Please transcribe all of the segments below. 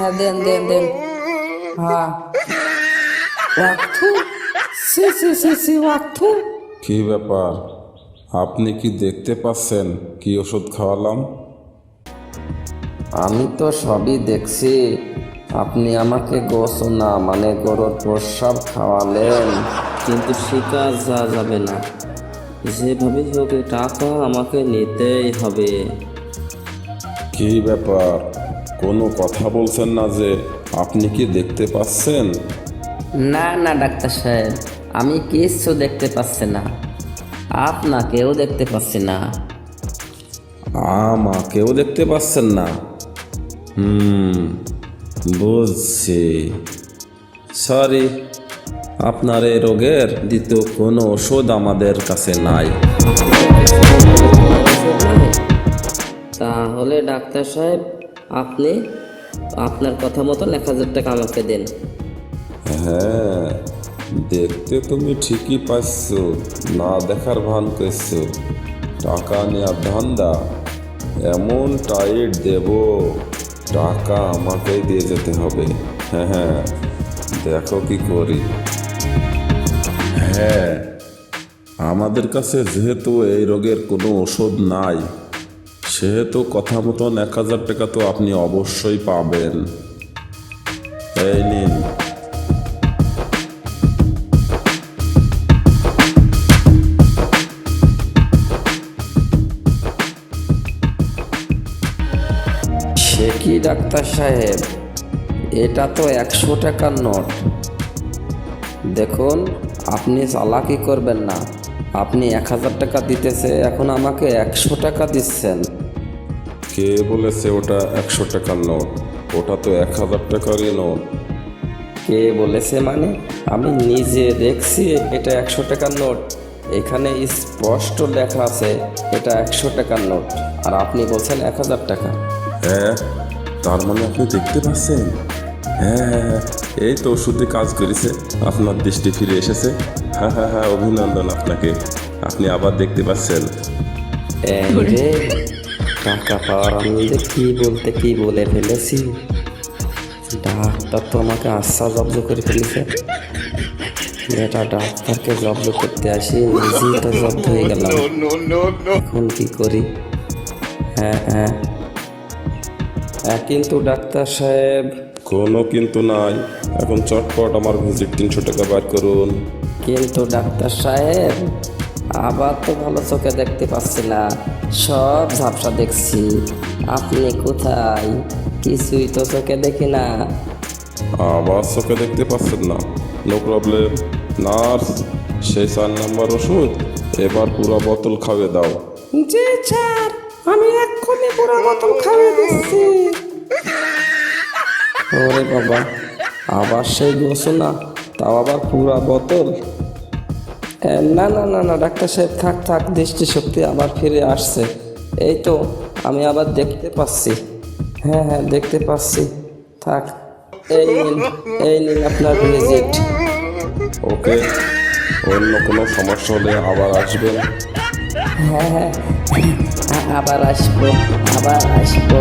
হ্যাঁ দেন দেন দেন। হ্যাঁ ওয়াক্থু, C C C C ওয়াক্থু। কি ব্যাপার, আপনি কি দেখতে পাচ্ছেন কি ওষুধ খাওয়ালাম? আমি তো সবই দেখছি, আপনি আমাকে গোসনা মানে গরুর প্রস্রাব খাওয়ালেন, কিন্তু সে কাজ যা যাবে না, যেভাবে হোক এই টাকা আমাকে নিতেই হবে। কি ব্যাপার, কোনো কথা বলছেন না যে? আপনি কি দেখতে পাচ্ছেন? না না ডাক্তার সাহেব, আমি কিচ্ছু দেখতে পাচ্ছি না, আপনাকেও দেখতে পাচ্ছি না। আমাকেও দেখতে পাচ্ছেন না? বুঝছি। সরি, আপনার এই রোগের দ্বিতীয় কোনো ওষুধ আমাদের কাছে নাই। তাহলে ডাক্তার সাহেব, আপনি আপনার কথা মতন 1,000 টাকা আমাকে দেন। হ্যাঁ, দেখতে তুমি ঠিকই পাচ্ছ, না দেখার ভান করছো। টাকা নেওয়ার ধান্দা, এমন টাইট দেব, টাকা আমাকেই দিয়ে যেতে হবে। হ্যাঁ হ্যাঁ, দেখো কি করি। হ্যাঁ, আমাদের কাছে যেহেতু এই রোগের কোনো ওষুধ নাই, সেহেতু কথা মতন 1,000 টাকা তো আপনি অবশ্যই পাবেন। এই নিন। সে কি ডাক্তার সাহেব, এটা তো 100 টাকার নোট। দেখুন, আপনি চালাকি করবেন না, আপনি 1,000 টাকা দিতেছে, এখন আমাকে 100 টাকা দিচ্ছেন। কে বলেছে ওটা 100 টাকার নোট? ওটা তো 1,000 টাকারই নোট। কে বলেছে মানে? আমি নিজে দেখছি এটা 100 টাকার নোট, এখানে স্পষ্ট লেখা আছে এটা 100 টাকার নোট, আর আপনি বলছেন 1,000 টাকা। হ্যাঁ, তার মানে আপনি দেখতে পাচ্ছেন? হ্যাঁ হ্যাঁ হ্যাঁ, এই তো ওষুধে কাজ করেছে, আপনার দৃষ্টি ফিরে এসেছে। হ্যাঁ হ্যাঁ হ্যাঁ, অভিনন্দন আপনাকে, আপনি আবার দেখতে পাচ্ছেন। এই রে, টাকা পাওয়ার আমি যে কি বলতে কি বলে ফেলেছি, ডাক্তার তো আমাকে আশ্বাস জব্দ করে ফেলেছে। এটা ডাক্তারকে জব্দ করতে আসি নিজেই তো জব্দ হয়ে গেলাম, এখন কি করি? হ্যাঁ হ্যাঁ হ্যাঁ, কিন্তু ডাক্তার সাহেব। কোনো কিন্তু নাই, এখন চটপট আমার ভিজিট 300 টাকা বার করুন। কিন্তু ডাক্তার সাহেব, আবার তো ভালো চোখে দেখতে পাচ্ছি না, সব ঝাপসা দেখছি। আপনি কোথায়? কিছুই তো চোখে দেখি না। আবার চোখে দেখতে পাচ্ছেন না? No problem. নার্স, সেই 4 নাম্বার ওষুধ এবার পুরো বোতল খাওয়ে দাও। জি স্যার, আমি এক্ষুনি পুরো বোতল খাইয়ে দিচ্ছি। ওরে বাবা, আবার সেই ঘোষণা, তাও আবার পুরা বোতল। না না না না ডাক্তার সাহেব, থাক থাক, দৃষ্টিশক্তি আবার ফিরে আসছে। এই তো আমি আবার দেখতে পাচ্ছি। হ্যাঁ হ্যাঁ দেখতে পাচ্ছি, থাক। এই নিন আপনার ভিজিট। ওকে, অন্য কোনো সমস্যা হলে আবার আসবেন। হ্যাঁ হ্যাঁ, আবার আসবো, আবার আসবো।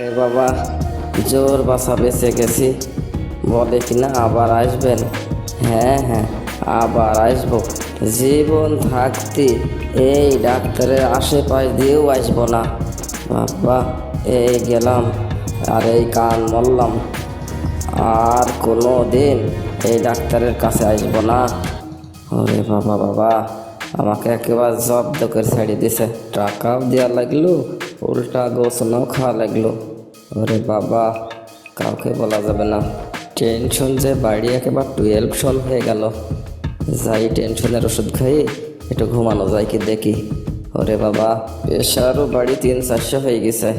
এ বাবা, জোর বাসা বেঁচে গেছি। বলে কিনা আবার আসবেন। হ্যাঁ হ্যাঁ, আবার আসবো, জীবন থাকতে এই ডাক্তারের আশেপাশ দিয়েও আসবো না। বাবা, এই গেলাম, আর এই কান মরলাম, আর কোনো দিন এই ডাক্তারের কাছে আসবো না। ওরে বাবা বাবা, আমাকে একেবারে জব্দ করে ছাড়িয়ে দিছে, টাকাও দেওয়া লাগলো, উল্টা গোসনাও খাওয়া লাগলো। ওরে বাবা, কাউকে বলা যাবে না। টেনশন যে বাড়ি একেবারে 12 হয়ে গেল। যাই টেনশনের ওষুধ খাই, একটু ঘুমানো যায় কি দেখি। ওরে বাবা, প্রেশারও বাড়ি 300-400 হয়ে গেছে।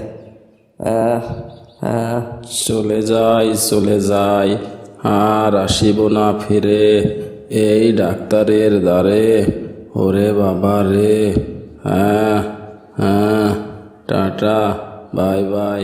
হ্যাঁ, চলে যাই, আর আসিব না ফিরে এই ডাক্তারের দ্বারে। ওরে বাবা রে। হ্যাঁ হ্যাঁ, টাটা, বাই বাই।